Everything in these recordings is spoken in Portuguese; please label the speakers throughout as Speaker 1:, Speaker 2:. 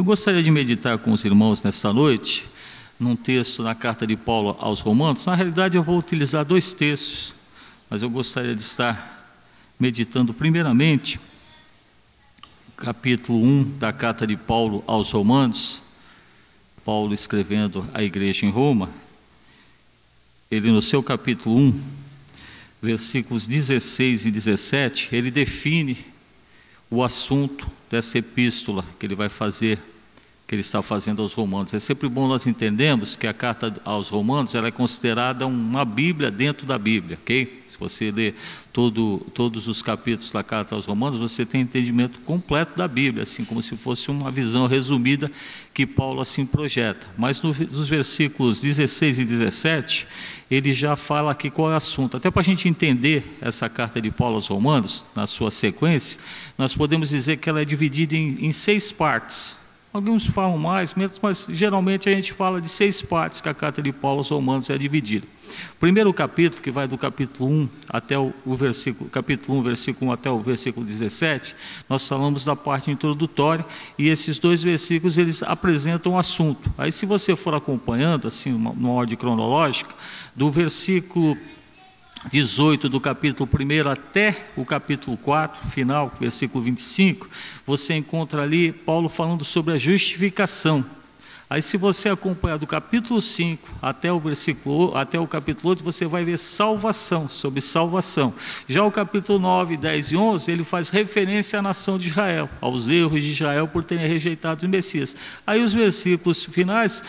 Speaker 1: Eu gostaria de meditar com os irmãos nesta noite, num texto na carta de Paulo aos Romanos. Na realidade, eu vou utilizar dois textos, mas eu gostaria de estar meditando primeiramente capítulo 1 da carta de Paulo aos Romanos, Paulo escrevendo à igreja em Roma. Ele, no seu capítulo 1, versículos 16 e 17, ele define o assunto dessa epístola que ele vai fazer, que ele está fazendo aos Romanos. É sempre bom nós entendermos que a carta aos Romanos ela é considerada uma Bíblia dentro da Bíblia, ok? Se você ler todos os capítulos da carta aos Romanos, você tem entendimento completo da Bíblia, assim como se fosse uma visão resumida que Paulo assim projeta. Mas nos versículos 16 e 17, ele já fala aqui qual é o assunto. Até para a gente entender essa carta de Paulo aos Romanos, na sua sequência, nós podemos dizer que ela é dividida em 6 partes. Alguns falam mais, menos, mas geralmente a gente fala de 6 partes que a carta de Paulo aos Romanos é dividida. O primeiro capítulo, que vai do capítulo 1 até o versículo, capítulo 1, versículo 1 até o versículo 17, nós falamos da parte introdutória, e esses 2 versículos eles apresentam o assunto. Aí, se você for acompanhando, assim, numa ordem cronológica, do versículo 18 do capítulo 1 até o capítulo 4, final, versículo 25, você encontra ali Paulo falando sobre a justificação. Aí, se você acompanhar do capítulo 5 até o capítulo 8, você vai ver salvação, sobre salvação. Já o capítulo 9, 10 e 11, ele faz referência à nação de Israel, aos erros de Israel por terem rejeitado o Messias. Aí os versículos finais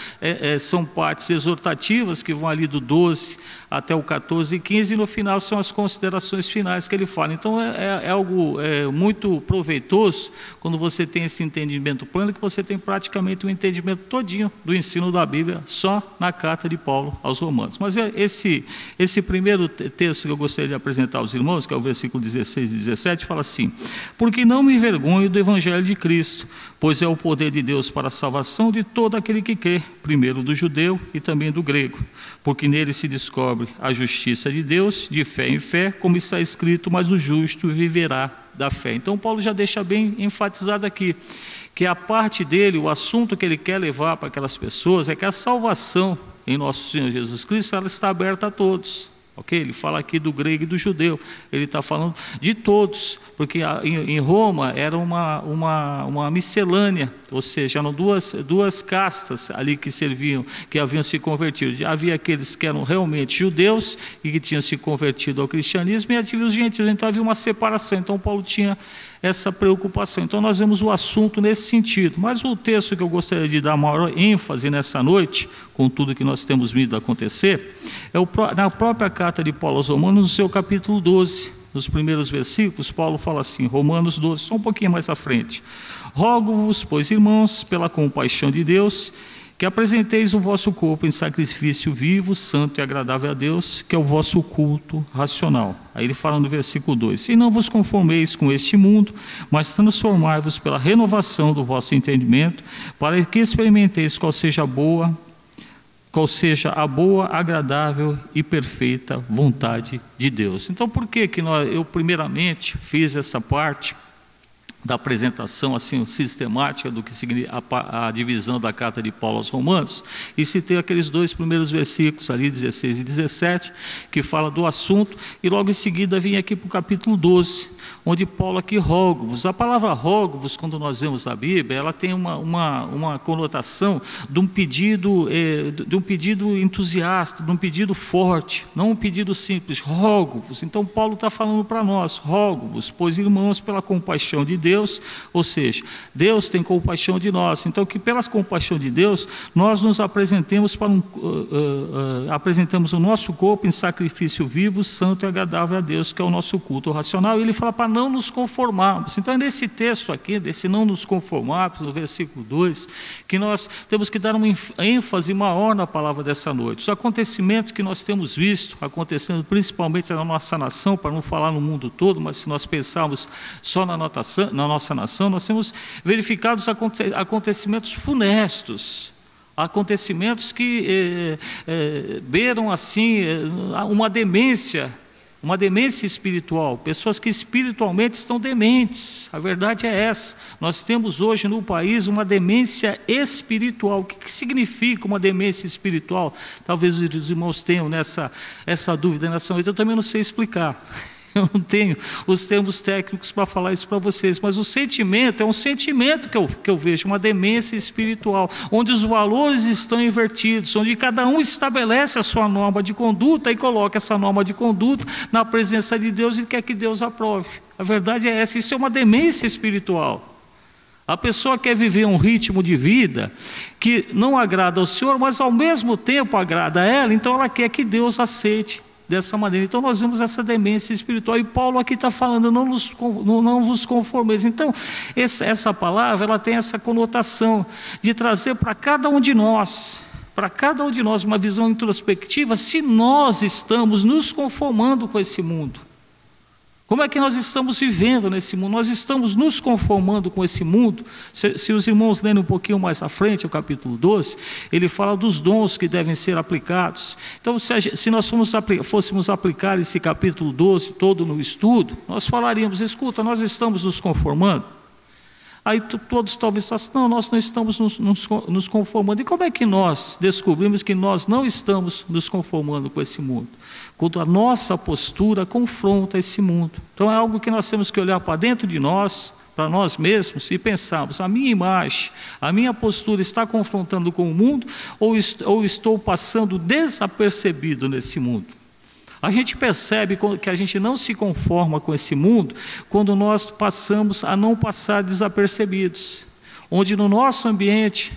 Speaker 1: são partes exortativas, que vão ali do 12 até o 14 e 15, e no final são as considerações finais que ele fala. Então é algo muito proveitoso, quando você tem esse entendimento pleno, que você tem praticamente um entendimento todinho do ensino da Bíblia só na carta de Paulo aos Romanos. Mas esse primeiro texto que eu gostaria de apresentar aos irmãos, que é o versículo 16 e 17, fala assim: porque não me envergonho do evangelho de Cristo, pois é o poder de Deus para a salvação de todo aquele que crê, primeiro do judeu e também do grego, porque nele se descobre a justiça de Deus, de fé em fé, como está escrito, mas o justo viverá da fé. Então Paulo já deixa bem enfatizado aqui, que a parte dele, o assunto que ele quer levar para aquelas pessoas é que a salvação em nosso Senhor Jesus Cristo, ela está aberta a todos. Ok? Ele fala aqui do grego e do judeu, ele está falando de todos, porque em Roma era uma miscelânea, ou seja, eram duas castas ali que serviam, que haviam se convertido. Havia aqueles que eram realmente judeus e que tinham se convertido ao cristianismo, e havia os gentios, então havia uma separação. Então Paulo tinha essa preocupação. Então nós vemos o assunto nesse sentido. Mas o texto que eu gostaria de dar maior ênfase nessa noite, com tudo que nós temos visto acontecer, é na própria carta de Paulo aos Romanos, no seu capítulo 12, nos primeiros versículos, Paulo fala assim, Romanos 12, só um pouquinho mais à frente: rogo-vos, pois, irmãos, pela compaixão de Deus, que apresenteis o vosso corpo em sacrifício vivo, santo e agradável a Deus, que é o vosso culto racional. Aí ele fala no versículo 2: e não vos conformeis com este mundo, mas transformai-vos pela renovação do vosso entendimento, para que experimenteis qual seja a boa, agradável e perfeita vontade de Deus. Então, por que eu primeiramente fiz essa parte da apresentação assim sistemática do que significa a divisão da carta de Paulo aos Romanos, e citei aqueles 2 primeiros versículos ali, 16 e 17, que fala do assunto, e logo em seguida vim aqui para o capítulo 12, onde Paulo aqui rogo-vos. A palavra rogo-vos, quando nós vemos a Bíblia, ela tem uma conotação de um pedido entusiasta, de um pedido forte, não um pedido simples, rogo-vos. Então Paulo está falando para nós, rogo-vos, pois, irmãos, pela compaixão de Deus, ou seja, Deus tem compaixão de nós, então que pela compaixão de Deus, nós nos apresentamos apresentamos o nosso corpo em sacrifício vivo, santo e agradável a Deus, que é o nosso culto racional. E ele fala para não nos conformarmos. Então é nesse texto aqui, desse não nos conformarmos, no versículo 2, que nós temos que dar uma ênfase maior na palavra dessa noite. Os acontecimentos que nós temos visto acontecendo principalmente na nossa nação, para não falar no mundo todo, mas se nós pensarmos só na nossa nação, nós temos verificado os acontecimentos funestos, acontecimentos que beiram assim uma demência uma demência espiritual, pessoas que espiritualmente estão dementes. A verdade é essa. Nós temos hoje no país uma demência espiritual. O que significa uma demência espiritual? Talvez os irmãos tenham essa dúvida nessa noite, eu também não sei explicar. Eu não tenho os termos técnicos para falar isso para vocês, mas o sentimento é um sentimento que eu vejo, uma demência espiritual, onde os valores estão invertidos, onde cada um estabelece a sua norma de conduta e coloca essa norma de conduta na presença de Deus e quer que Deus aprove. A verdade é essa, isso é uma demência espiritual. A pessoa quer viver um ritmo de vida que não agrada ao Senhor, mas ao mesmo tempo agrada a ela, então ela quer que Deus aceite dessa maneira. Então nós vemos essa demência espiritual, e Paulo aqui está falando, não vos conformeis. Então essa palavra, ela tem essa conotação de trazer para cada um de nós uma visão introspectiva, se nós estamos nos conformando com esse mundo. Como é que nós estamos vivendo nesse mundo? Nós estamos nos conformando com esse mundo? Se os irmãos lerem um pouquinho mais à frente, o capítulo 12, ele fala dos dons que devem ser aplicados. Então, se nós fôssemos aplicar esse capítulo 12 todo no estudo, nós falaríamos, escuta, nós estamos nos conformando? Aí todos talvez façam, não, nós não estamos nos conformando. E como é que nós descobrimos que nós não estamos nos conformando com esse mundo? Quando a nossa postura confronta esse mundo. Então é algo que nós temos que olhar para dentro de nós, para nós mesmos, e pensarmos, a minha imagem, a minha postura está confrontando com o mundo, ou estou passando desapercebido nesse mundo? A gente percebe que a gente não se conforma com esse mundo quando nós passamos a não passar desapercebidos, onde no nosso ambiente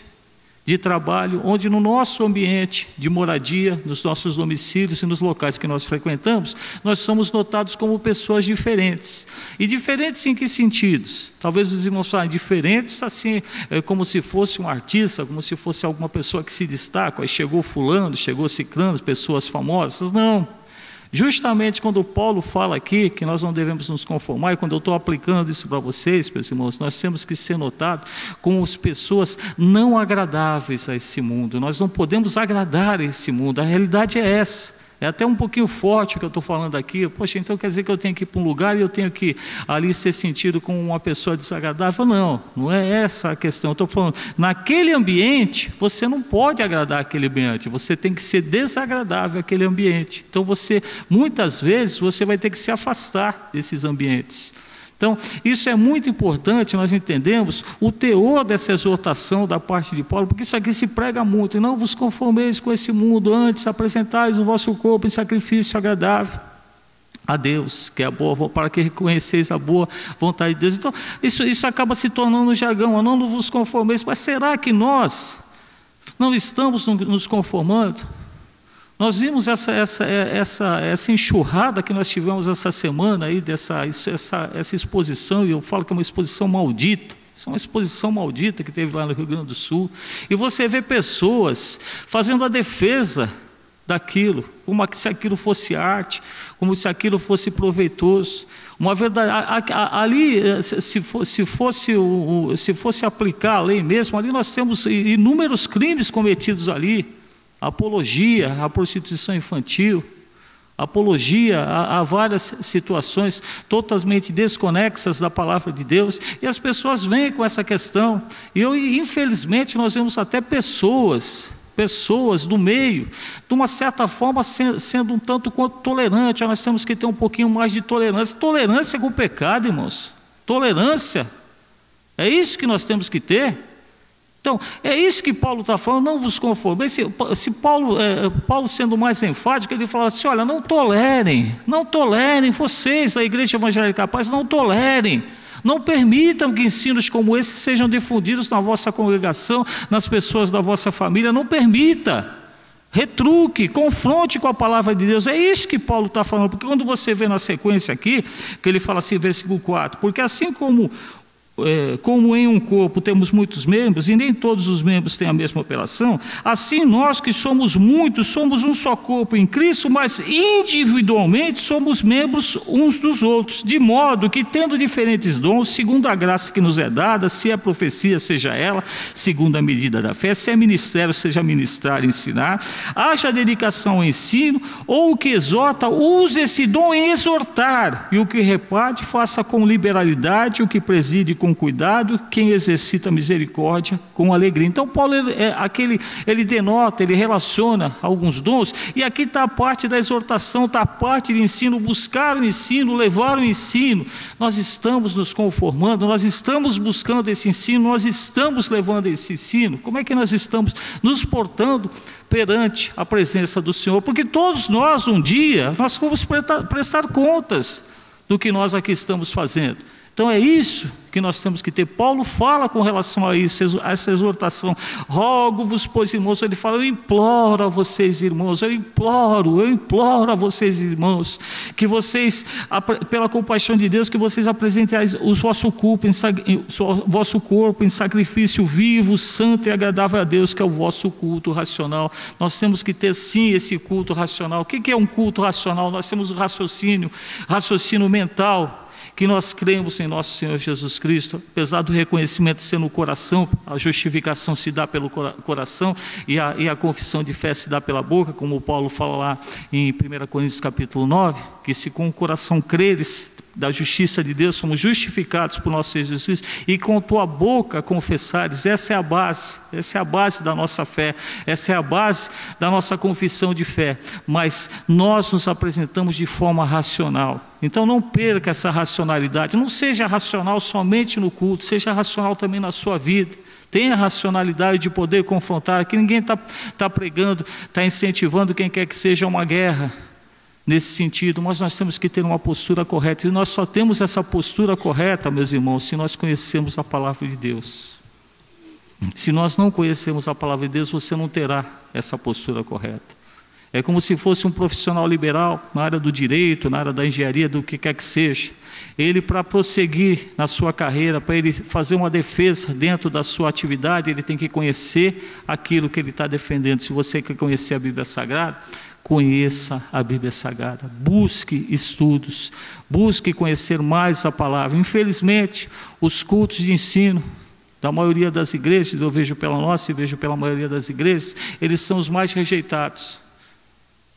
Speaker 1: de trabalho, onde no nosso ambiente de moradia, nos nossos domicílios e nos locais que nós frequentamos, nós somos notados como pessoas diferentes. E diferentes em que sentidos? Talvez os irmãos falem diferentes assim, como se fosse um artista, como se fosse alguma pessoa que se destaca, aí chegou fulano, chegou ciclano, pessoas famosas. Não. Justamente quando Paulo fala aqui que nós não devemos nos conformar, e quando eu estou aplicando isso para vocês, meus irmãos, nós temos que ser notados como as pessoas não agradáveis a esse mundo. Nós não podemos agradar a esse mundo, a realidade é essa. É até um pouquinho forte o que eu estou falando aqui. Poxa, então quer dizer que eu tenho que ir para um lugar e eu tenho que ali ser sentido como uma pessoa desagradável? Não, não é essa a questão. Eu estou falando, naquele ambiente, você não pode agradar aquele ambiente, você tem que ser desagradável àquele ambiente. Então muitas vezes, você vai ter que se afastar desses ambientes. Então, isso é muito importante, nós entendemos o teor dessa exortação da parte de Paulo, porque isso aqui se prega muito, e não vos conformeis com esse mundo, antes apresentais o vosso corpo em sacrifício agradável a Deus, que é a boa, para que reconheceis a boa vontade de Deus. Então, isso acaba se tornando um jargão, não vos conformeis, mas será que nós não estamos nos conformando? Nós vimos essa enxurrada que nós tivemos essa semana aí, essa exposição, e eu falo que é uma exposição maldita. Isso é uma exposição maldita que teve lá no Rio Grande do Sul. E você vê pessoas fazendo a defesa daquilo, como se aquilo fosse arte, como se aquilo fosse proveitoso. Uma verdade, ali, se fosse aplicar a lei mesmo, ali nós temos inúmeros crimes cometidos ali. Apologia à prostituição infantil, apologia a várias situações totalmente desconexas da palavra de Deus, e as pessoas vêm com essa questão, e infelizmente nós vemos até pessoas do meio, de uma certa forma sendo um tanto quanto tolerante. Nós temos que ter um pouquinho mais de tolerância. Tolerância com o pecado, irmãos, tolerância, é isso que nós temos que ter. Então, é isso que Paulo está falando, não vos conformeis. Se Paulo sendo mais enfático, ele fala assim, olha, não tolerem vocês, a igreja evangélica capaz, não tolerem, não permitam que ensinos como esse sejam difundidos na vossa congregação, nas pessoas da vossa família, não permita, retruque, confronte com a palavra de Deus. É isso que Paulo está falando, porque quando você vê na sequência aqui, que ele fala assim, versículo 4, porque assim como como em um corpo temos muitos membros e nem todos os membros têm a mesma operação, assim nós que somos muitos, somos um só corpo em Cristo, mas individualmente somos membros uns dos outros, de modo que, tendo diferentes dons, segundo a graça que nos é dada, se é profecia, seja ela segundo a medida da fé, se é ministério, seja ministrar e ensinar, haja dedicação ao ensino, ou o que exorta, use esse dom em exortar, e o que reparte, faça com liberalidade, o que preside com cuidado, quem exercita misericórdia com alegria. Então Paulo ele denota, ele relaciona alguns dons, e aqui está a parte da exortação, está a parte de ensino, buscar o ensino, levar o ensino. Nós estamos nos conformando, nós estamos buscando esse ensino, nós estamos levando esse ensino. Como é que nós estamos nos portando perante a presença do Senhor? Porque todos nós um dia nós vamos prestar contas do que nós aqui estamos fazendo. Então é isso que nós temos que ter. Paulo fala com relação a isso, a essa exortação. Rogo-vos, pois, irmãos, ele fala, eu imploro a vocês, irmãos, eu imploro a vocês, irmãos, que vocês, pela compaixão de Deus, que vocês apresentem o vosso corpo em sacrifício vivo, santo e agradável a Deus, que é o vosso culto racional. Nós temos que ter sim esse culto racional. O que é um culto racional? Nós temos o raciocínio mental, que nós cremos em nosso Senhor Jesus Cristo, apesar do reconhecimento ser no coração, a justificação se dá pelo coração e a confissão de fé se dá pela boca, como Paulo fala lá em 1 Coríntios capítulo 9, que se com o coração creres da justiça de Deus, somos justificados por nosso Senhor Jesus Cristo, e com tua boca confessares. Essa é a base da nossa fé, essa é a base da nossa confissão de fé, mas nós nos apresentamos de forma racional. Então não perca essa racionalidade, não seja racional somente no culto, seja racional também na sua vida. Tenha a racionalidade de poder confrontar, que ninguém está pregando, está incentivando quem quer que seja uma guerra nesse sentido, mas nós temos que ter uma postura correta, e nós só temos essa postura correta, meus irmãos, se nós conhecemos a palavra de Deus. Se nós não conhecemos a palavra de Deus, você não terá essa postura correta. É como se fosse um profissional liberal na área do direito, na área da engenharia, do que quer que seja. Ele, para prosseguir na sua carreira, para ele fazer uma defesa dentro da sua atividade, ele tem que conhecer aquilo que ele está defendendo. Se você quer conhecer a Bíblia Sagrada, conheça a Bíblia Sagrada, busque estudos, busque conhecer mais a palavra. Infelizmente, os cultos de ensino da maioria das igrejas, eu vejo pela nossa e vejo pela maioria das igrejas, eles são os mais rejeitados.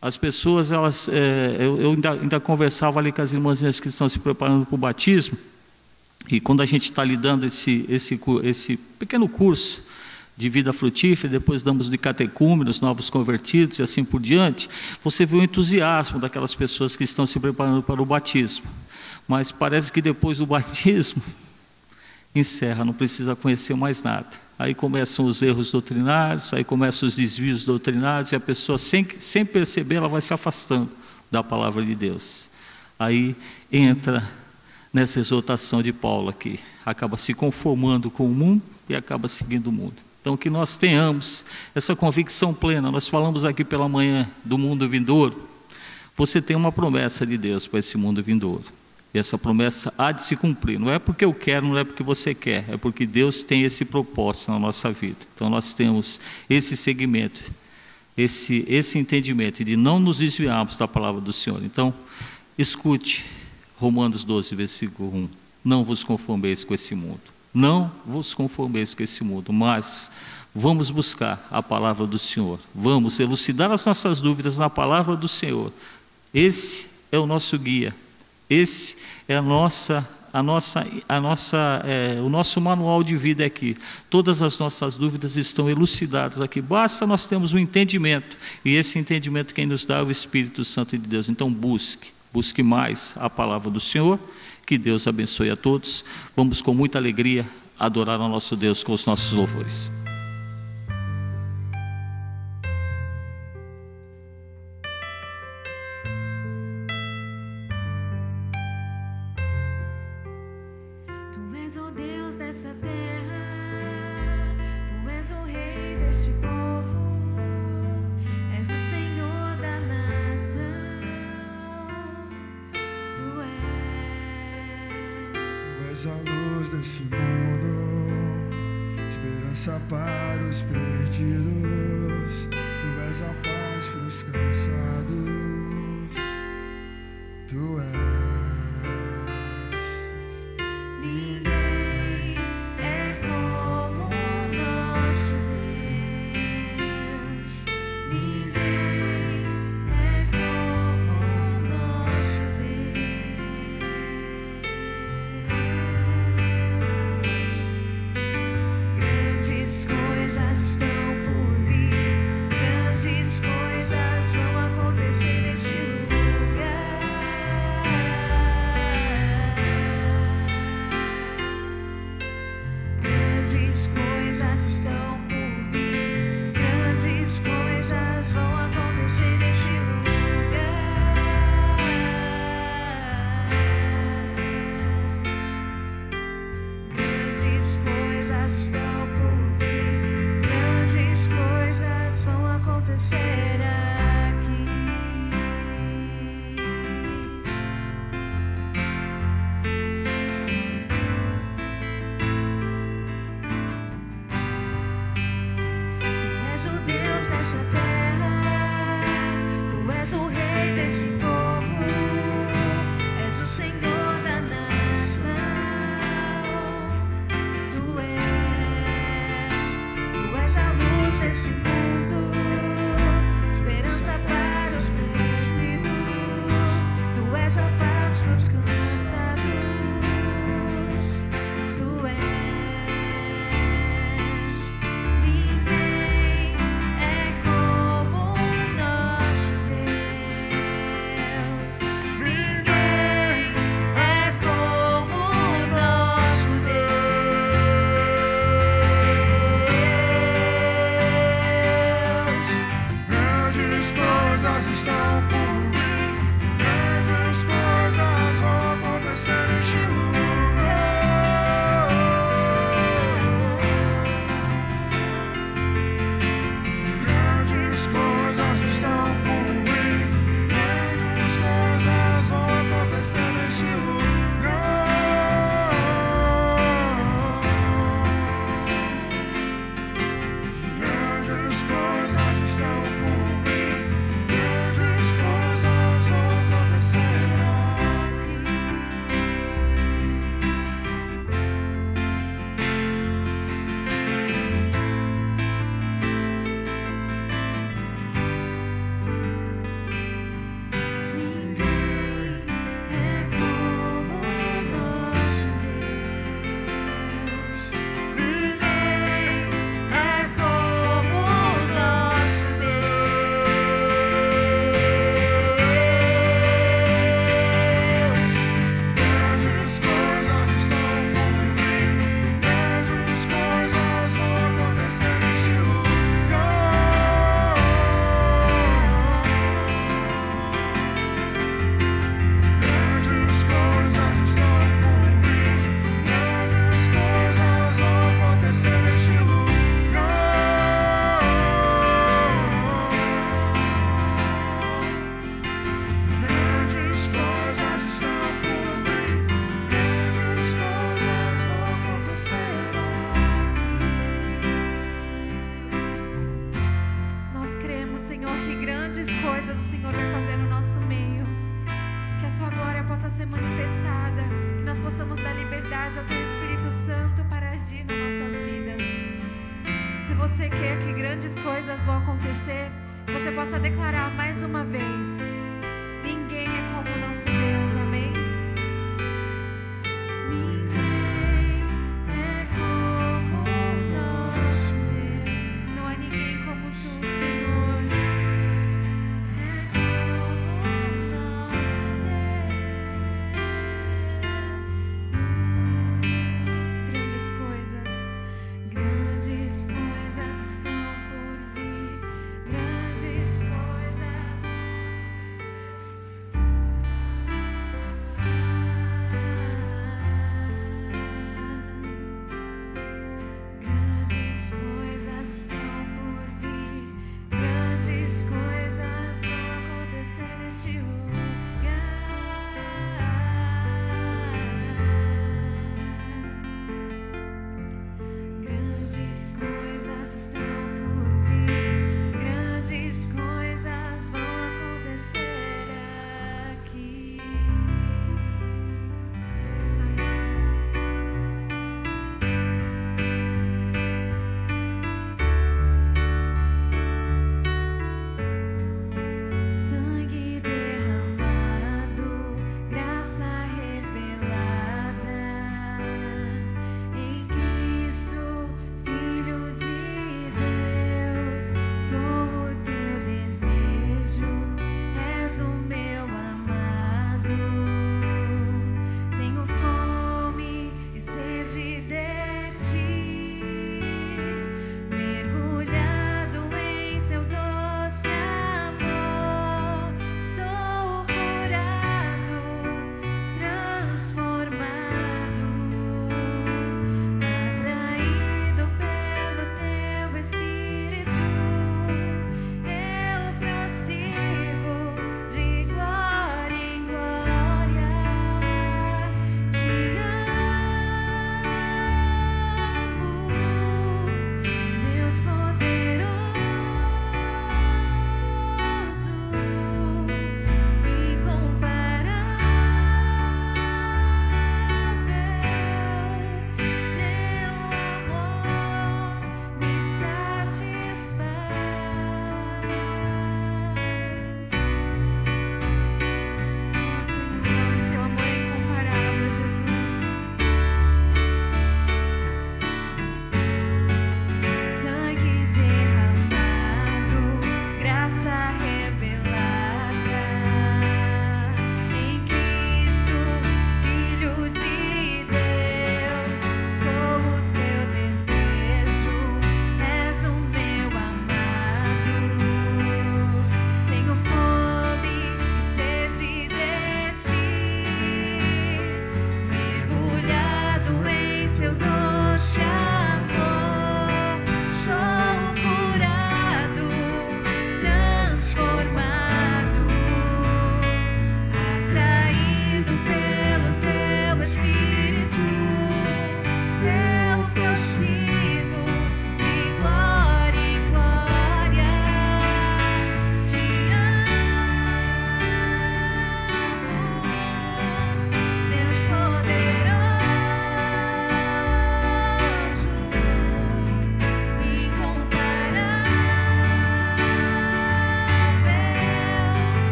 Speaker 1: As pessoas, eu ainda conversava ali com as irmãs que estão se preparando para o batismo, e quando a gente está lhe dando esse pequeno curso de vida frutífera, depois damos de catecúmenos, novos convertidos e assim por diante, você vê o entusiasmo daquelas pessoas que estão se preparando para o batismo, mas parece que depois do batismo encerra, não precisa conhecer mais nada. Aí começam os erros doutrinários, aí começam os desvios doutrinários, e a pessoa, sem perceber, ela vai se afastando da palavra de Deus. Aí entra nessa exortação de Paulo aqui, acaba se conformando com o mundo e acaba seguindo o mundo. Então, que nós tenhamos essa convicção plena. Nós falamos aqui pela manhã do mundo vindouro. Você tem uma promessa de Deus para esse mundo vindouro. E essa promessa há de se cumprir. Não é porque eu quero, não é porque você quer. É porque Deus tem esse propósito na nossa vida. Então, nós temos esse segmento, esse entendimento de não nos desviarmos da palavra do Senhor. Então, escute Romanos 12, versículo 1. Não vos conformeis com esse mundo. Não vos conformeis com esse mundo, mas vamos buscar a palavra do Senhor. Vamos elucidar as nossas dúvidas na palavra do Senhor. Esse é o nosso guia. Esse é o nosso manual de vida aqui. Todas as nossas dúvidas estão elucidadas aqui. Basta nós termos um entendimento. E esse entendimento quem nos dá é o Espírito Santo de Deus. Então busque mais a palavra do Senhor. Que Deus abençoe a todos. Vamos com muita alegria adorar ao nosso Deus com os nossos louvores.
Speaker 2: Tu és o Deus dessa terra, Tu és o Rei deste povo, és o Senhor da nação. Tu és
Speaker 3: és a luz desse mundo, esperança para os perdidos. Tu és a paz para os cansados. Tu és.
Speaker 2: Ninguém é como nosso Deus. Ninguém é como nosso Deus. Grandes coisas estão por vir. Grandes coisas vão acontecer neste lugar. Grandes coisas estão por vir. Grandes coisas vão acontecer neste lugar. Grandes coisas estão por vir. Grandes coisas vão acontecer aqui. Tu és o Deus desta terra, Tu és o Rei desse povo, és o Senhor da nação. Tu és a luz desse mundo, esperança para os perdidos. Tu és a paz para os cansados. Tu és. Ninguém é como o nosso Deus. Ninguém é como o nosso Deus.
Speaker 3: Grandes coisas estão por vir. Grandes coisas vão acontecer neste lugar. Grandes coisas estão por vir. Grandes coisas vão acontecer neste lugar. Grandes coisas estão por vir. Grandes coisas vão acontecer aqui.
Speaker 2: Ninguém é como o nosso Deus. Ninguém é como o nosso Deus.
Speaker 3: Grandes coisas estão por vir. Grandes coisas vão acontecer neste lugar. Grandes coisas estão por vir. Grandes coisas vão acontecer neste lugar. Grandes coisas estão por vir. Grandes coisas vão acontecer aqui.
Speaker 2: Nós cremos, Senhor, que grandes coisas o Senhor vai fazer no nosso meio. Que a sua glória possa ser manifestada. Que nós possamos dar liberdade ao Teu Espírito Santo para agir nas nossas vidas. Se você quer que grandes coisas vão acontecer, você possa declarar mais uma vez: ninguém é como o nosso Deus, amém? Ninguém é como o nosso Deus. Não há ninguém como Tu, Senhor. É como o nosso Deus. Grandes coisas estão por vir. Grandes coisas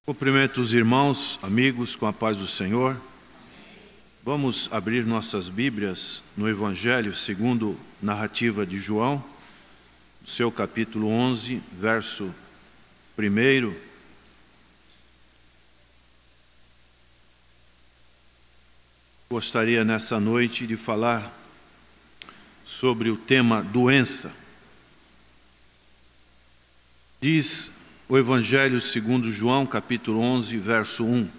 Speaker 4: Cumprimento os irmãos, amigos, com a paz do Senhor. Vamos abrir nossas Bíblias no Evangelho segundo narrativa de João, seu capítulo 11, verso 1. Gostaria nessa noite de falar sobre o tema doença. Diz o Evangelho segundo João, capítulo 11, verso 1.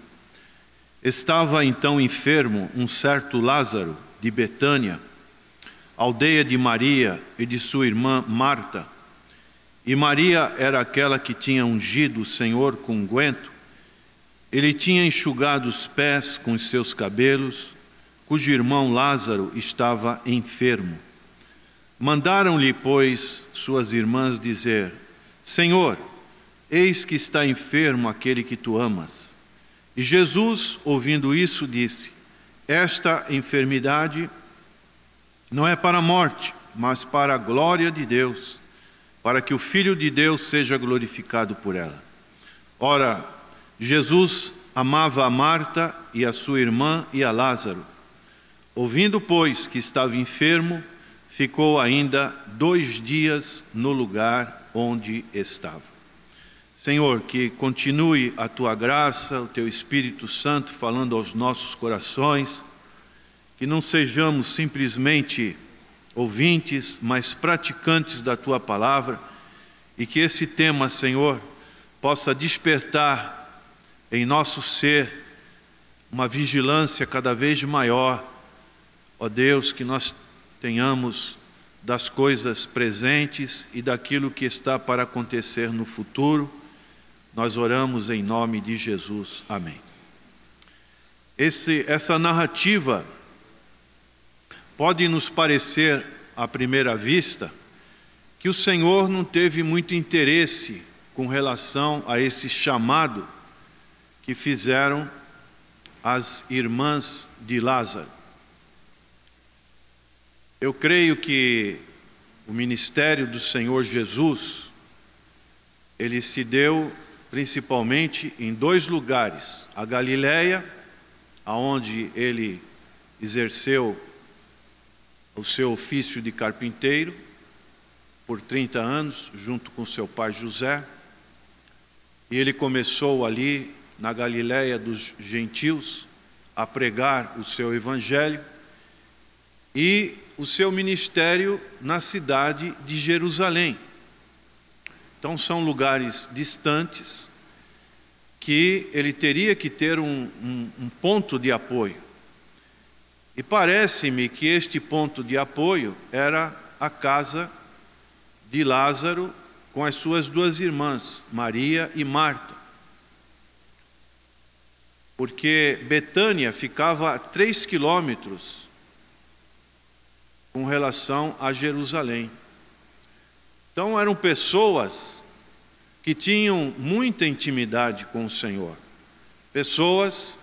Speaker 4: Estava então enfermo um certo Lázaro de Betânia, aldeia de Maria e de sua irmã Marta. E Maria era aquela que tinha ungido o Senhor com unguento. Ele tinha enxugado os pés com os seus cabelos, cujo irmão Lázaro estava enfermo. Mandaram-lhe, pois, suas irmãs dizer: Senhor, eis que está enfermo aquele que tu amas. E Jesus, ouvindo isso, disse: Esta enfermidade não é para a morte, mas para a glória de Deus, para que o Filho de Deus seja glorificado por ela. Ora, Jesus amava a Marta e a sua irmã e a Lázaro. Ouvindo, pois, que estava enfermo, ficou ainda 2 dias no lugar onde estava. Senhor, que continue a Tua graça, o Teu Espírito Santo falando aos nossos corações, que não sejamos simplesmente ouvintes, mas praticantes da Tua palavra, e que esse tema, Senhor, possa despertar em nosso ser uma vigilância cada vez maior. Ó Deus, que nós tenhamos das coisas presentes e daquilo que está para acontecer no futuro. Nós oramos em nome de Jesus. Amém. Essa narrativa pode nos parecer, à primeira vista, que o Senhor não teve muito interesse com relação a esse chamado que fizeram as irmãs de Lázaro. Eu creio que o ministério do Senhor Jesus, ele se deu principalmente em 2 lugares: a Galileia, aonde ele exerceu o seu ofício de carpinteiro por 30 anos, junto com seu pai José, e ele começou ali na Galileia dos gentios a pregar o seu evangelho, e o seu ministério na cidade de Jerusalém. Então são lugares distantes que ele teria que ter um ponto de apoio. E parece-me que este ponto de apoio era a casa de Lázaro com as suas 2 irmãs, Maria e Marta. Porque Betânia ficava a 3 quilômetros com relação a Jerusalém. Então eram pessoas que tinham muita intimidade com o Senhor, pessoas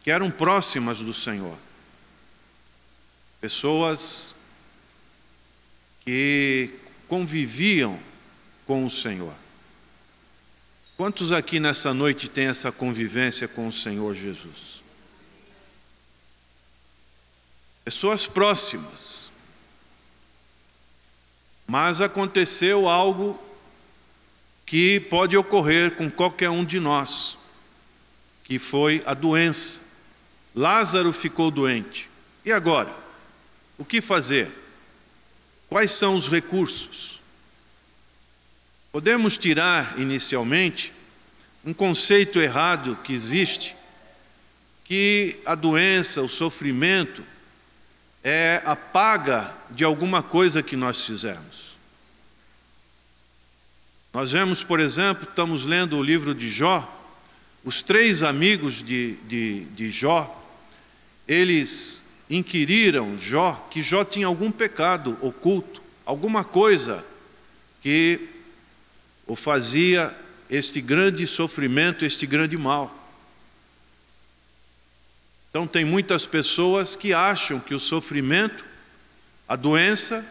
Speaker 4: que eram próximas do Senhor, pessoas que conviviam com o Senhor. Quantos aqui nessa noite têm essa convivência com o Senhor Jesus? Pessoas próximas. Mas aconteceu algo que pode ocorrer com qualquer um de nós, que foi a doença. Lázaro ficou doente. E agora? O que fazer? Quais são os recursos? Podemos tirar, inicialmente, um conceito errado que existe, que a doença, o sofrimento, é a paga de alguma coisa que nós fizemos. Nós vemos, por exemplo, estamos lendo o livro de Jó, os 3 amigos de Jó, eles inquiriram Jó que Jó tinha algum pecado oculto, alguma coisa que o fazia este grande sofrimento, este grande mal. Então tem muitas pessoas que acham que o sofrimento, a doença,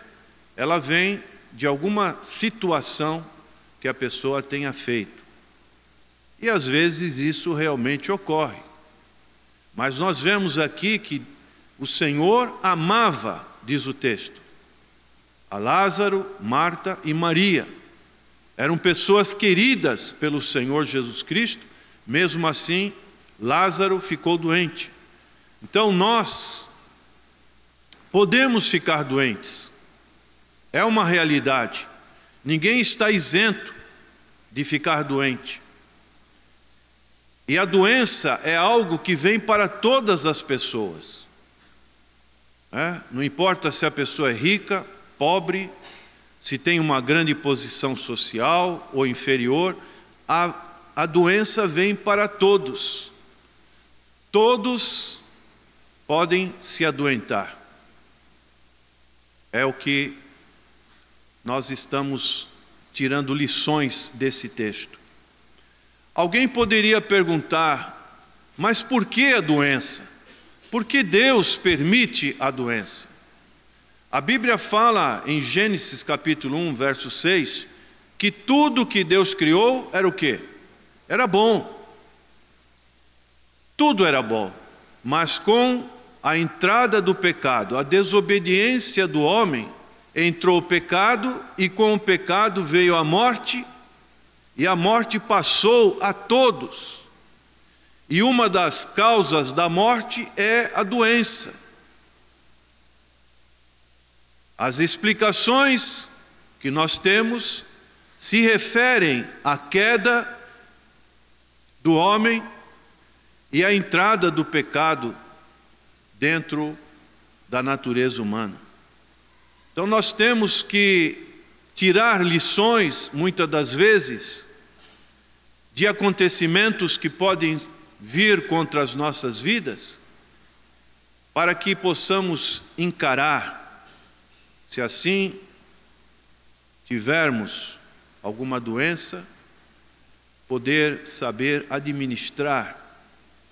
Speaker 4: ela vem de alguma situação que a pessoa tenha feito. E às vezes isso realmente ocorre. Mas nós vemos aqui que o Senhor amava, diz o texto, a Lázaro, Marta e Maria. Eram pessoas queridas pelo Senhor Jesus Cristo, mesmo assim, Lázaro ficou doente. Então nós podemos ficar doentes, é uma realidade. Ninguém está isento de ficar doente. E a doença é algo que vem para todas as pessoas. Não importa se a pessoa é rica, pobre, se tem uma grande posição social ou inferior, a doença vem para todos. Todos podem se adoentar. É o que nós estamos tirando lições desse texto. Alguém poderia perguntar, mas por que a doença? Por que Deus permite a doença? A Bíblia fala em Gênesis capítulo 1, verso 6, que tudo que Deus criou era o quê? Era bom. Tudo era bom. Mas com a entrada do pecado, a desobediência do homem, entrou o pecado, e com o pecado veio a morte, e a morte passou a todos. E uma das causas da morte é a doença. As explicações que nós temos se referem à queda do homem e à entrada do pecado dentro da natureza humana. Então nós temos que tirar lições, muitas das vezes, de acontecimentos que podem vir contra as nossas vidas, para que possamos encarar, se assim tivermos alguma doença, poder saber administrar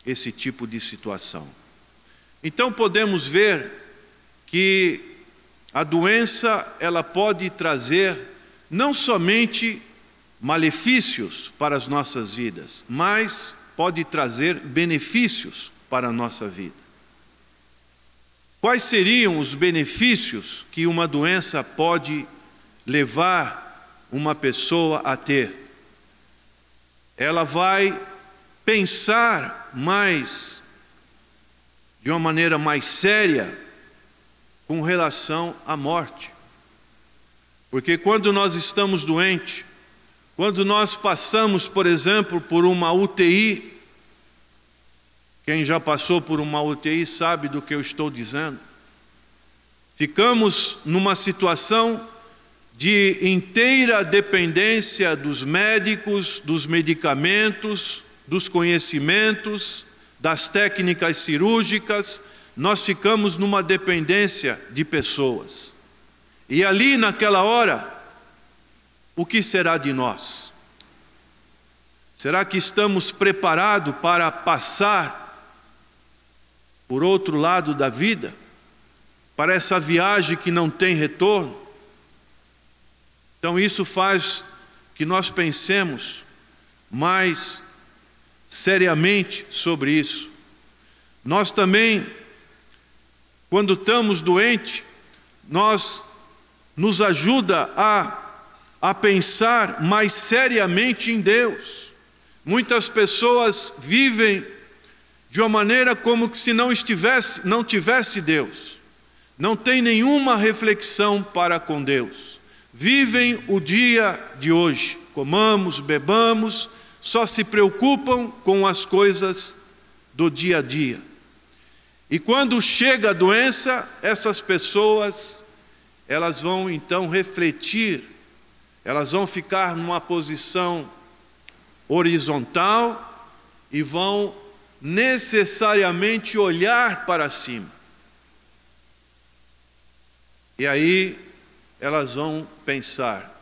Speaker 4: esse tipo de situação. Então podemos ver que a doença, ela pode trazer não somente malefícios para as nossas vidas, mas pode trazer benefícios para a nossa vida. Quais seriam os benefícios que uma doença pode levar uma pessoa a ter? Ela vai pensar mais, de uma maneira mais séria, com relação à morte. Porque quando nós estamos doentes, quando nós passamos, por exemplo, por uma UTI, quem já passou por uma UTI sabe do que eu estou dizendo. Ficamos numa situação de inteira dependência dos médicos, dos medicamentos, dos conhecimentos, das técnicas cirúrgicas. Nós ficamos numa dependência de pessoas. E ali, naquela hora, o que será de nós? Será que estamos preparados para passar por outro lado da vida? Para essa viagem que não tem retorno? Então isso faz que nós pensemos mais seriamente sobre isso. Nós também, quando estamos doentes, nos ajuda a pensar mais seriamente em Deus. Muitas pessoas vivem de uma maneira como se não tivesse Deus. Não tem nenhuma reflexão para com Deus. Vivem o dia de hoje, comamos, bebamos, só se preocupam com as coisas do dia a dia. E quando chega a doença, essas pessoas, elas vão então refletir, elas vão ficar numa posição horizontal e vão necessariamente olhar para cima. E aí elas vão pensar: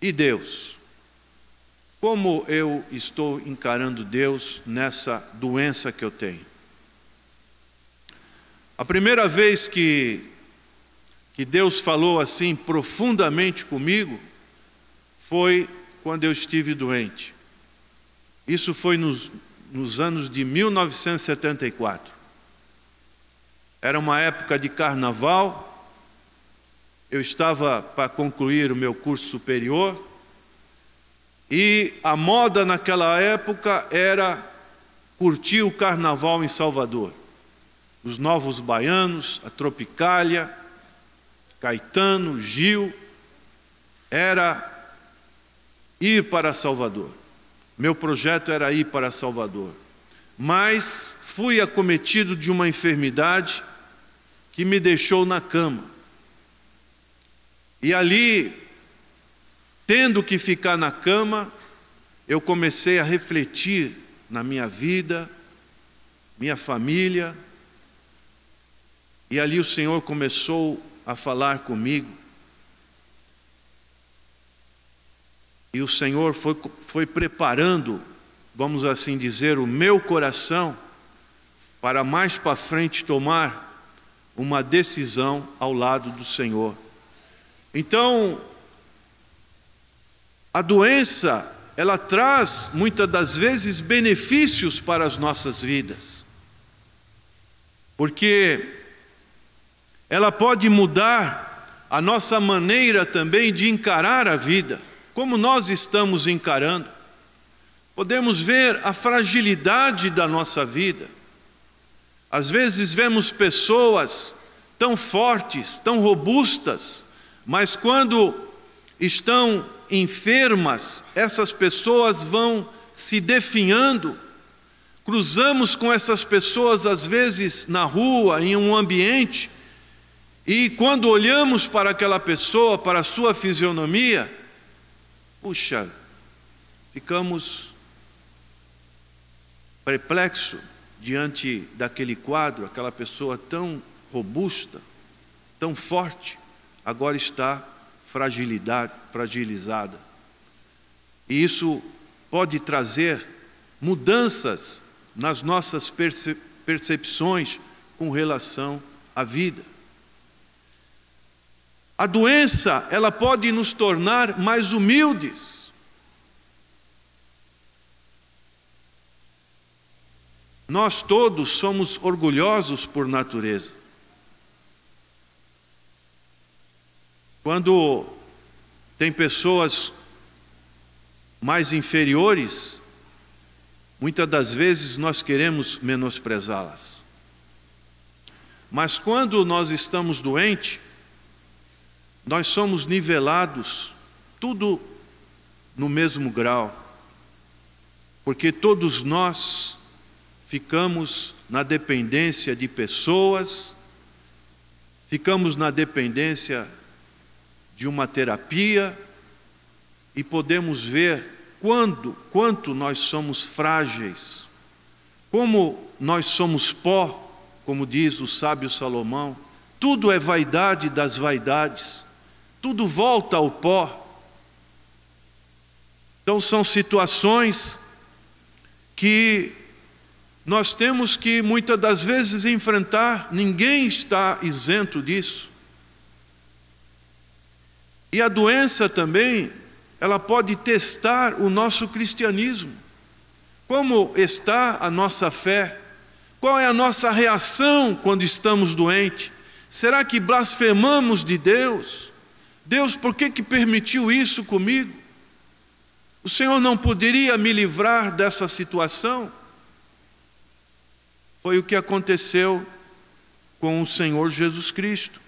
Speaker 4: e Deus? Como eu estou encarando Deus nessa doença que eu tenho? A primeira vez que Deus falou assim profundamente comigo foi quando eu estive doente. Isso foi nos anos de 1974. Era uma época de carnaval, eu estava para concluir o meu curso superior, e a moda naquela época era curtir o carnaval em Salvador. Os Novos Baianos, a Tropicália, Caetano, Gil, era ir para Salvador. Meu projeto era ir para Salvador. Mas fui acometido de uma enfermidade que me deixou na cama. E ali, tendo que ficar na cama, eu comecei a refletir na minha vida, minha família, e ali o Senhor começou a falar comigo. E o Senhor foi preparando, vamos assim dizer, o meu coração para mais para frente tomar uma decisão ao lado do Senhor. Então, a doença, ela traz muitas das vezes benefícios para as nossas vidas, porque ela pode mudar a nossa maneira também de encarar a vida, como nós estamos encarando. Podemos ver a fragilidade da nossa vida. Às vezes vemos pessoas tão fortes, tão robustas, mas quando estão enfermas, essas pessoas vão se definhando. Cruzamos com essas pessoas às vezes na rua, em um ambiente, e quando olhamos para aquela pessoa, para a sua fisionomia, puxa, ficamos perplexos diante daquele quadro. Aquela pessoa tão robusta, tão forte, agora está fragilizada. E isso pode trazer mudanças nas nossas percepções com relação à vida. A doença, ela pode nos tornar mais humildes. Nós todos somos orgulhosos por natureza. Quando tem pessoas mais inferiores, muitas das vezes nós queremos menosprezá-las. Mas quando nós estamos doentes, nós somos nivelados, tudo no mesmo grau, porque todos nós ficamos na dependência de pessoas, ficamos na dependência de uma terapia, e podemos ver quanto nós somos frágeis, como nós somos pó, como diz o sábio Salomão. Tudo é vaidade das vaidades, tudo volta ao pó. Então são situações que nós temos que muitas das vezes enfrentar. Ninguém está isento disso. E a doença também, ela pode testar o nosso cristianismo. Como está a nossa fé? Qual é a nossa reação quando estamos doentes? Será que blasfemamos de Deus? Deus, por que permitiu isso comigo? O Senhor não poderia me livrar dessa situação? Foi o que aconteceu com o Senhor Jesus Cristo.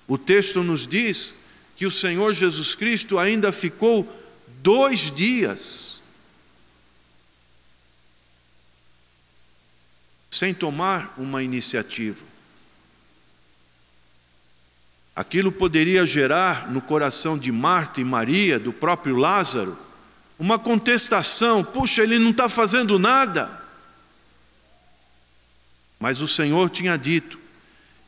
Speaker 4: O texto nos diz que o Senhor Jesus Cristo ainda ficou 2 dias sem tomar uma iniciativa. Aquilo poderia gerar no coração de Marta e Maria, do próprio Lázaro, uma contestação. Puxa, ele não está fazendo nada. Mas o Senhor tinha dito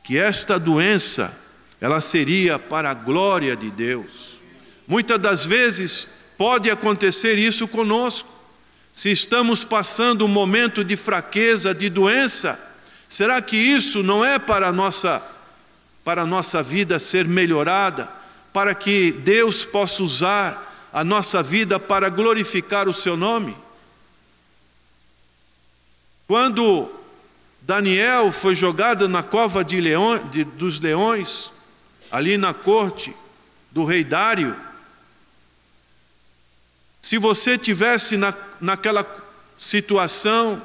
Speaker 4: que esta doença, ela seria para a glória de Deus. Muitas das vezes pode acontecer isso conosco. Se estamos passando um momento de fraqueza, de doença, será que isso não é para a nossa vida ser melhorada, para que Deus possa usar a nossa vida para glorificar o seu nome. Quando Daniel foi jogado na cova dos leões, ali na corte do rei Dário, se você tivesse naquela situação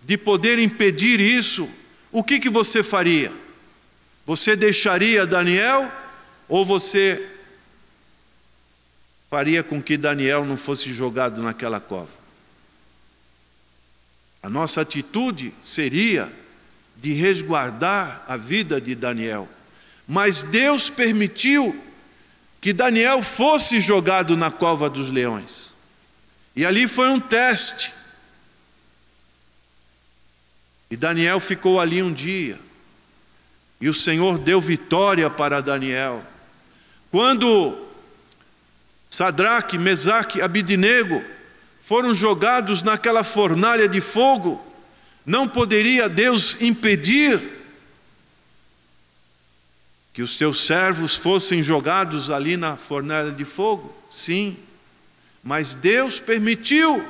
Speaker 4: de poder impedir isso, o que você faria? Você deixaria Daniel ou você faria com que Daniel não fosse jogado naquela cova? A nossa atitude seria de resguardar a vida de Daniel. Mas Deus permitiu que Daniel fosse jogado na cova dos leões. E ali foi um teste. E Daniel ficou ali um dia. E o Senhor deu vitória para Daniel. Quando Sadraque, Mesaque e Abidnego foram jogados naquela fornalha de fogo, não poderia Deus impedir que os seus servos fossem jogados ali na fornalha de fogo? Sim, mas Deus permitiu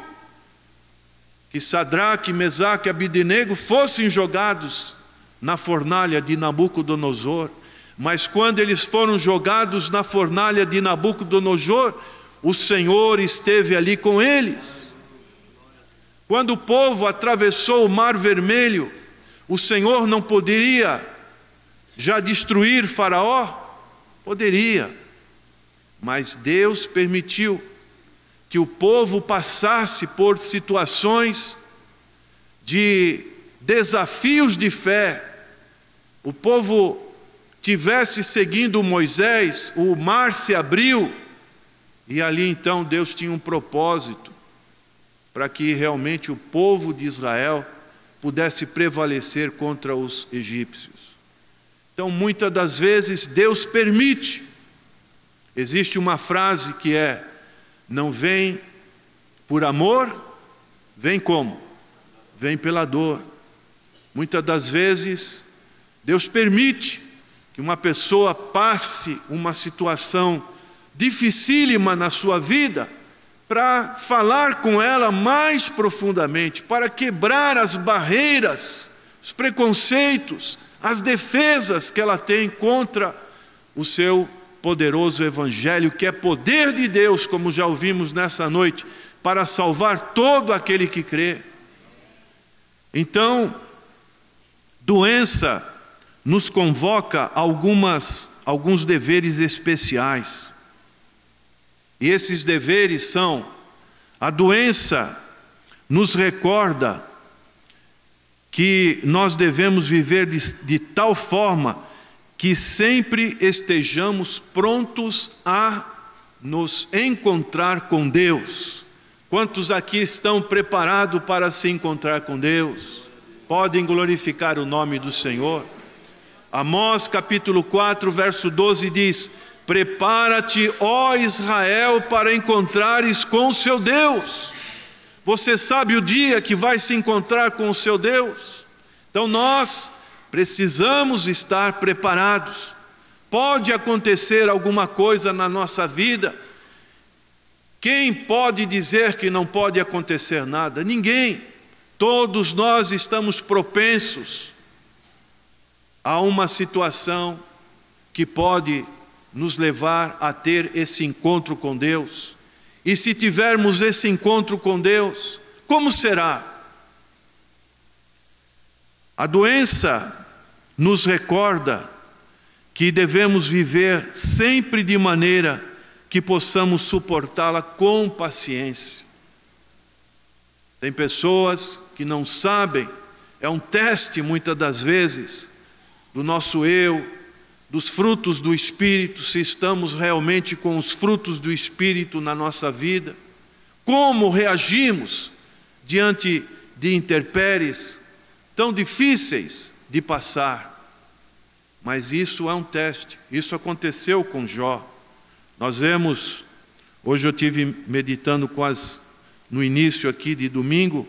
Speaker 4: que Sadraque, Mesaque e Abidnego fossem jogados na fornalha de Nabucodonosor. Mas quando eles foram jogados na fornalha de Nabucodonosor, o Senhor esteve ali com eles. Quando o povo atravessou o Mar Vermelho, o Senhor não poderia já destruir Faraó? Poderia, mas Deus permitiu que o povo passasse por situações de desafios de fé. O povo tivesse seguindo Moisés, o mar se abriu, e ali então Deus tinha um propósito para que realmente o povo de Israel pudesse prevalecer contra os egípcios. Então, muitas das vezes Deus permite. Existe uma frase que é: não vem por amor, vem como? Vem pela dor. Muitas das vezes Deus permite que uma pessoa passe uma situação dificílima na sua vida, para falar com ela mais profundamente, para quebrar as barreiras, os preconceitos, as defesas que ela tem contra o seu poderoso Evangelho, que é poder de Deus, como já ouvimos nessa noite, para salvar todo aquele que crê. Então, doença nos convoca alguns deveres especiais. E esses deveres são: a doença nos recorda que nós devemos viver de tal forma que sempre estejamos prontos a nos encontrar com Deus. Quantos aqui estão preparados para se encontrar com Deus? Podem glorificar o nome do Senhor. Amós capítulo 4, verso 12 diz: prepara-te, ó Israel, para encontrares com o seu Deus. Você sabe o dia que vai se encontrar com o seu Deus? Então nós precisamos estar preparados. Pode acontecer alguma coisa na nossa vida. Quem pode dizer que não pode acontecer nada? Ninguém. Todos nós estamos propensos a uma situação que pode nos levar a ter esse encontro com Deus. E se tivermos esse encontro com Deus, como será? A doença nos recorda que devemos viver sempre de maneira que possamos suportá-la com paciência. Tem pessoas que não sabem, é um teste muitas das vezes do nosso eu, dos frutos do Espírito, se estamos realmente com os frutos do Espírito na nossa vida. Como reagimos diante de intempéries tão difíceis de passar? Mas isso é um teste. Isso aconteceu com Jó. Nós vemos, hoje eu tive meditando no início aqui de domingo,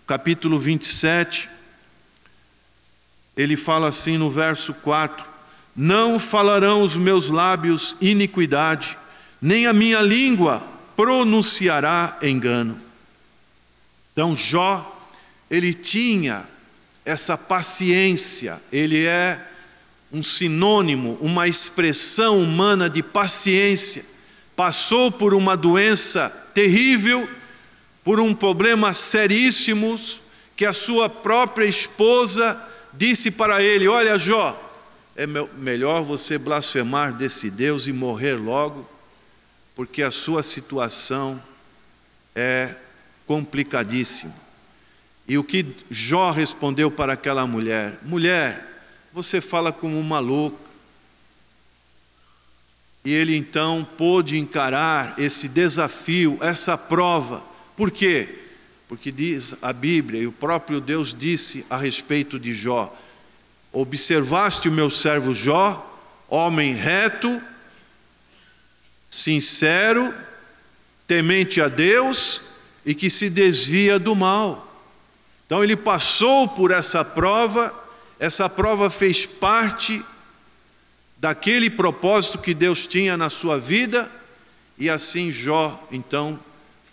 Speaker 4: capítulo 27, ele fala assim no verso 4: não falarão os meus lábios iniquidade, nem a minha língua pronunciará engano. Então Jó, ele tinha essa paciência, ele é um sinônimo, uma expressão humana de paciência. Passou por uma doença terrível, por um problema seríssimo, que a sua própria esposa disse para ele: olha, Jó, é melhor você blasfemar desse Deus e morrer logo, porque a sua situação é complicadíssima. E o que Jó respondeu para aquela mulher: mulher, você fala como uma louca. E ele então pôde encarar esse desafio, essa prova. Por quê? Porque diz a Bíblia, e o próprio Deus disse a respeito de Jó: observaste o meu servo Jó, homem reto, sincero, temente a Deus e que se desvia do mal. Então ele passou por essa prova fez parte daquele propósito que Deus tinha na sua vida, e assim Jó então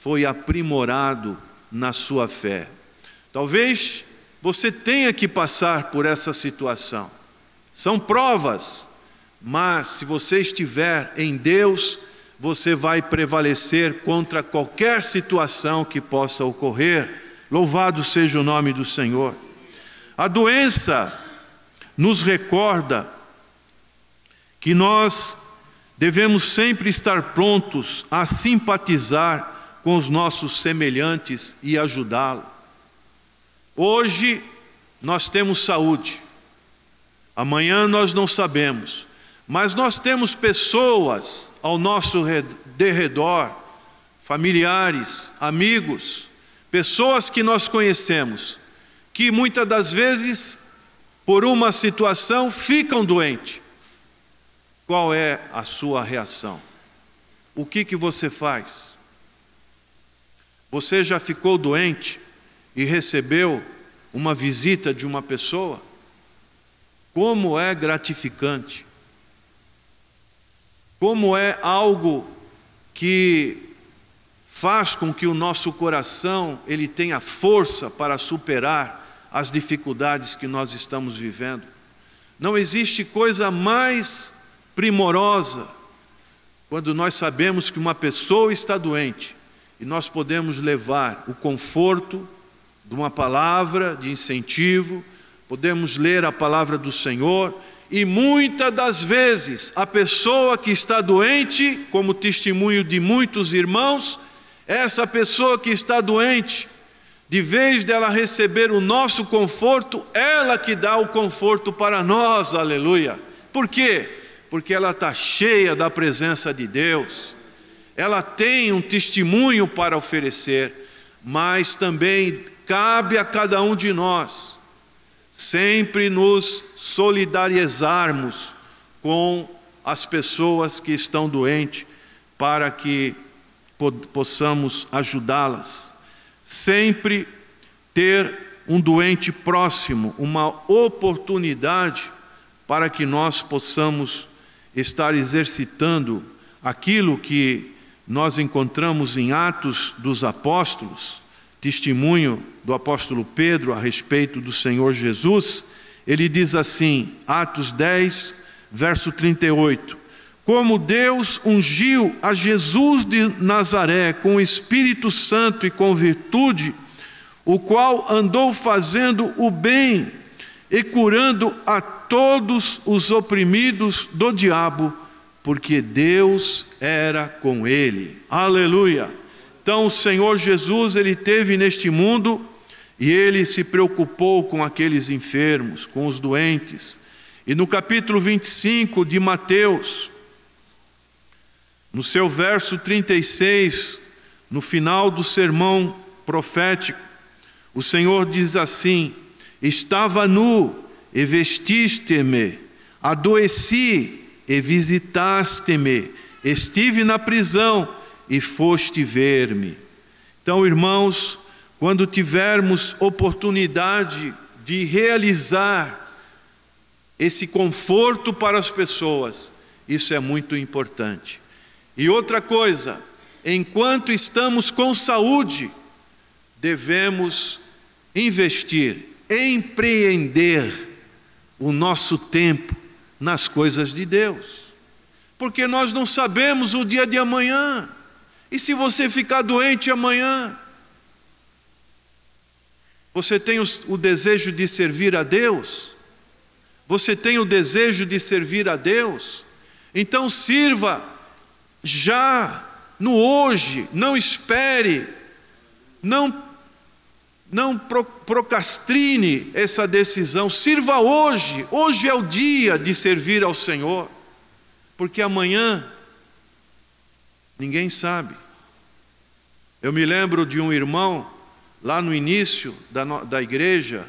Speaker 4: foi aprimorado na sua fé. Talvez você tenha que passar por essa situação. São provas, mas se você estiver em Deus, você vai prevalecer contra qualquer situação que possa ocorrer. Louvado seja o nome do Senhor. A doença nos recorda que nós devemos sempre estar prontos a simpatizar com os nossos semelhantes e ajudá-los. Hoje nós temos saúde, amanhã nós não sabemos, mas nós temos pessoas ao nosso derredor, familiares, amigos, pessoas que nós conhecemos, que muitas das vezes, por uma situação, ficam doentes. Qual é a sua reação? O que você faz? Você já ficou doente e recebeu uma visita de uma pessoa? Como é gratificante! Como é algo que faz com que o nosso coração ele tenha força para superar as dificuldades que nós estamos vivendo. Não existe coisa mais primorosa quando nós sabemos que uma pessoa está doente e nós podemos levar o conforto de uma palavra de incentivo, podemos ler a palavra do Senhor, e muitas das vezes a pessoa que está doente, como testemunho de muitos irmãos, essa pessoa que está doente, de vez dela receber o nosso conforto, ela que dá o conforto para nós, aleluia. Por quê? Porque ela está cheia da presença de Deus, ela tem um testemunho para oferecer, mas também cabe a cada um de nós sempre nos solidarizarmos com as pessoas que estão doentes, para que possamos ajudá-las. Sempre ter um doente próximo, uma oportunidade para que nós possamos estar exercitando aquilo que nós encontramos em Atos dos Apóstolos, testemunho do apóstolo Pedro a respeito do Senhor Jesus. Ele diz assim, Atos 10, verso 38, como Deus ungiu a Jesus de Nazaré com o Espírito Santo e com virtude, o qual andou fazendo o bem e curando a todos os oprimidos do diabo, porque Deus era com ele. Aleluia! Então o Senhor Jesus, ele esteve neste mundo e ele se preocupou com aqueles enfermos, com os doentes. E no capítulo 25 de Mateus, no seu verso 36, no final do sermão profético, o Senhor diz assim, estava nu e vestiste-me, adoeci e visitaste-me, estive na prisão e foste ver-me. Então, irmãos, quando tivermos oportunidade de realizar esse conforto para as pessoas, isso é muito importante. E outra coisa, enquanto estamos com saúde, devemos investir, empreender o nosso tempo nas coisas de Deus. Porque nós não sabemos o dia de amanhã. E se você ficar doente amanhã? Você tem o desejo de servir a Deus? Você tem o desejo de servir a Deus? Então sirva já no hoje, não espere, não procrastine essa decisão, sirva hoje. Hoje é o dia de servir ao Senhor, porque amanhã ninguém sabe. Eu me lembro de um irmão, lá no início da igreja,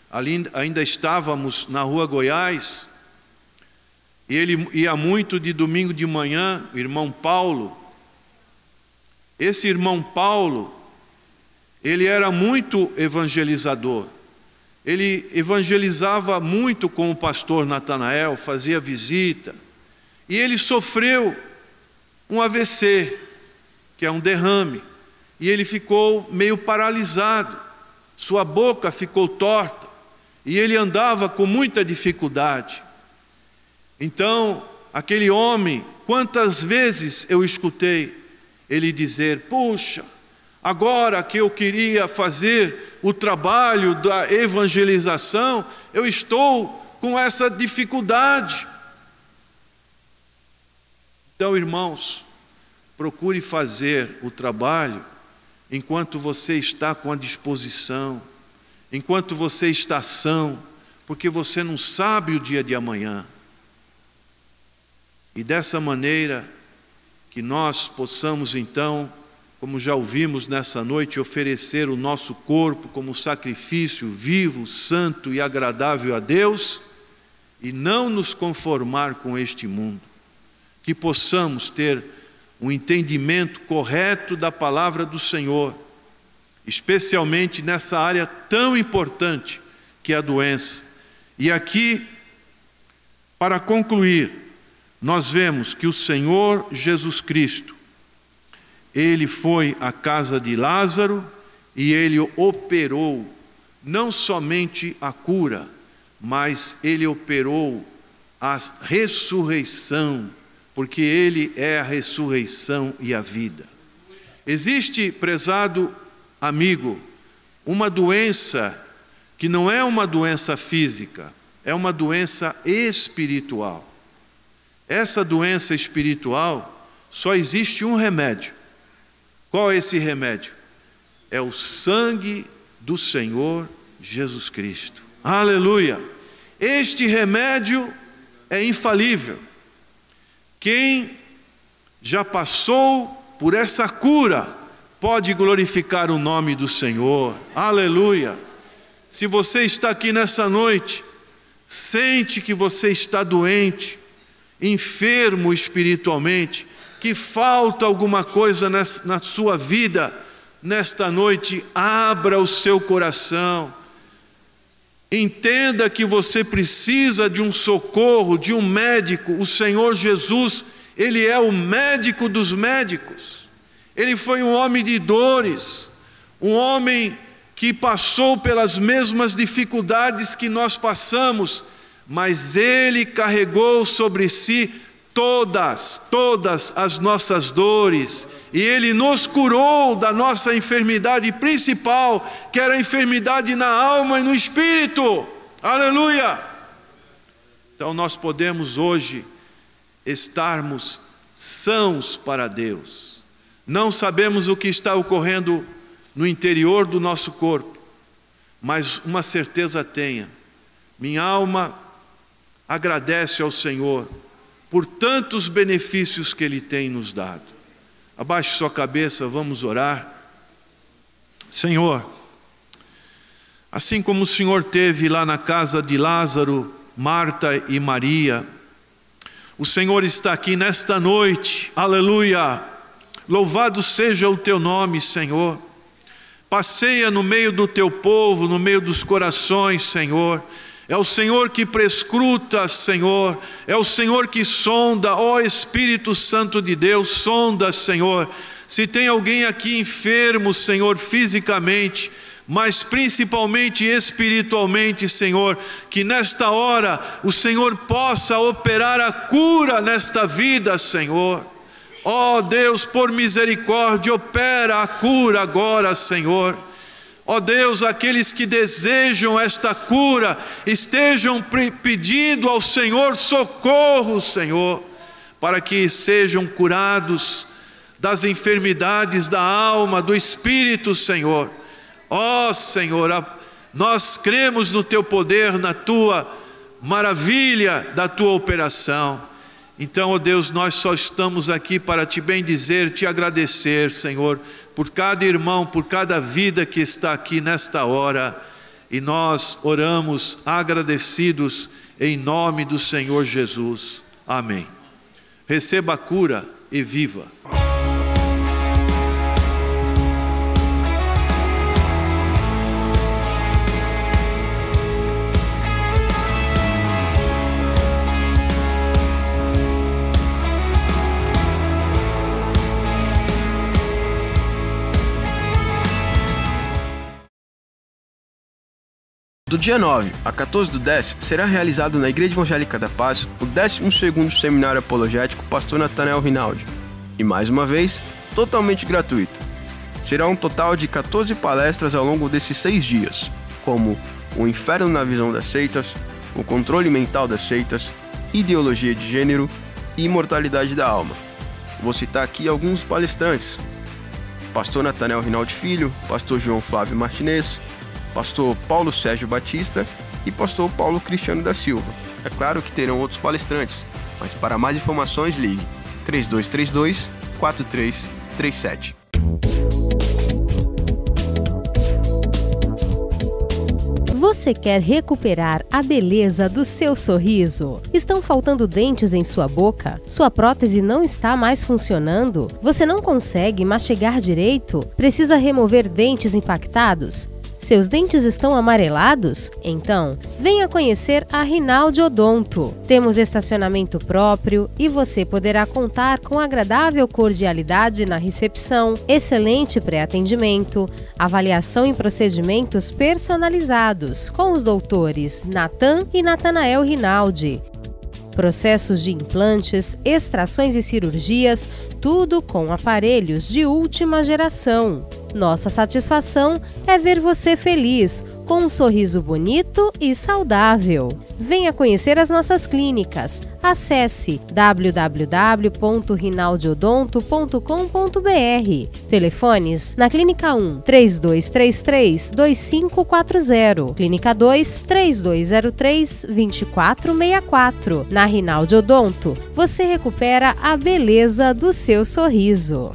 Speaker 4: ali ainda estávamos na Rua Goiás, e ele ia muito de domingo de manhã, o irmão Paulo. Esse irmão Paulo, ele era muito evangelizador. Ele evangelizava muito com o pastor Natanael, fazia visita. E ele sofreu um AVC, que é um derrame. E ele ficou meio paralisado. Sua boca ficou torta. E ele andava com muita dificuldade. Então, aquele homem, quantas vezes eu escutei ele dizer: puxa, agora que eu queria fazer o trabalho da evangelização, eu estou com essa dificuldade. Então, irmãos, procure fazer o trabalho enquanto você está com a disposição, enquanto você está são, porque você não sabe o dia de amanhã. E dessa maneira que nós possamos então, como já ouvimos nessa noite, oferecer o nosso corpo como sacrifício vivo, santo e agradável a Deus, e não nos conformar com este mundo. Que possamos ter um entendimento correto da palavra do Senhor, especialmente nessa área tão importante que é a doença. E aqui, para concluir, nós vemos que o Senhor Jesus Cristo, Ele foi à casa de Lázaro e Ele operou não somente a cura, mas Ele operou a ressurreição, porque Ele é a ressurreição e a vida. Existe, prezado amigo, uma doença que não é uma doença física, é uma doença espiritual. Essa doença espiritual, só existe um remédio. Qual é esse remédio? É o sangue do Senhor Jesus Cristo. Aleluia! Este remédio é infalível. Quem já passou por essa cura pode glorificar o nome do Senhor. Aleluia! Se você está aqui nessa noite, sente que você está doente, enfermo espiritualmente, que falta alguma coisa na sua vida, nesta noite, abra o seu coração. Entenda que você precisa de um socorro, de um médico. O Senhor Jesus, Ele é o médico dos médicos. Ele foi um homem de dores, um homem que passou pelas mesmas dificuldades que nós passamos, mas Ele carregou sobre si todas as nossas dores, e Ele nos curou da nossa enfermidade principal, que era a enfermidade na alma e no espírito. Aleluia! Então nós podemos hoje estarmos sãos para Deus. Não sabemos o que está ocorrendo no interior do nosso corpo, mas uma certeza tenha: minha alma agradece ao Senhor por tantos benefícios que Ele tem nos dado. Abaixe sua cabeça, vamos orar. Senhor, assim como o Senhor teve lá na casa de Lázaro, Marta e Maria, o Senhor está aqui nesta noite. Aleluia! Louvado seja o Teu nome, Senhor. Passeia no meio do Teu povo, no meio dos corações, Senhor. É o Senhor que prescruta, Senhor. É o Senhor que sonda, ó Espírito Santo de Deus, sonda, Senhor. Se tem alguém aqui enfermo, Senhor, fisicamente, mas principalmente espiritualmente, Senhor, que nesta hora o Senhor possa operar a cura nesta vida, Senhor. Ó Deus, por misericórdia, opera a cura agora, Senhor. Ó Deus, aqueles que desejam esta cura, estejam pedindo ao Senhor socorro, Senhor, para que sejam curados das enfermidades da alma, do espírito, Senhor. Ó Senhor, nós cremos no Teu poder, na Tua maravilha da Tua operação. Então, ó Deus, nós só estamos aqui para Te bendizer, Te agradecer, Senhor, por cada irmão, por cada vida que está aqui nesta hora. E nós oramos agradecidos em nome do Senhor Jesus. Amém. Receba a cura e viva.
Speaker 5: Do dia 9 a 14 do 10, será realizado na Igreja Evangélica da Paz o 12º Seminário Apologético Pastor Natanael Rinaldi. E mais uma vez, totalmente gratuito. Será um total de 14 palestras ao longo desses 6 dias, como o inferno na visão das seitas, o controle mental das seitas, ideologia de gênero e imortalidade da alma. Vou citar aqui alguns palestrantes: Pastor Natanael Rinaldi Filho, Pastor João Flávio Martinez, Pastor Paulo Sérgio Batista e Pastor Paulo Cristiano da Silva. É claro que terão outros palestrantes, mas para mais informações ligue 3232-4337.
Speaker 6: Você quer recuperar a beleza do seu sorriso? Estão faltando dentes em sua boca? Sua prótese não está mais funcionando? Você não consegue mastigar direito? Precisa remover dentes impactados? Seus dentes estão amarelados? Então, venha conhecer a Rinaldi Odonto. Temos estacionamento próprio e você poderá contar com agradável cordialidade na recepção, excelente pré-atendimento, avaliação em procedimentos personalizados com os doutores Natan e Natanael Rinaldi. Processos de implantes, extrações e cirurgias, tudo com aparelhos de última geração. Nossa satisfação é ver você feliz, com um sorriso bonito e saudável. Venha conhecer as nossas clínicas. Acesse www.rinaldiodonto.com.br. Telefones na Clínica 1 3233-2540, Clínica 2 3203-2464. Na Rinaldi Odonto, você recupera a beleza do seu sorriso.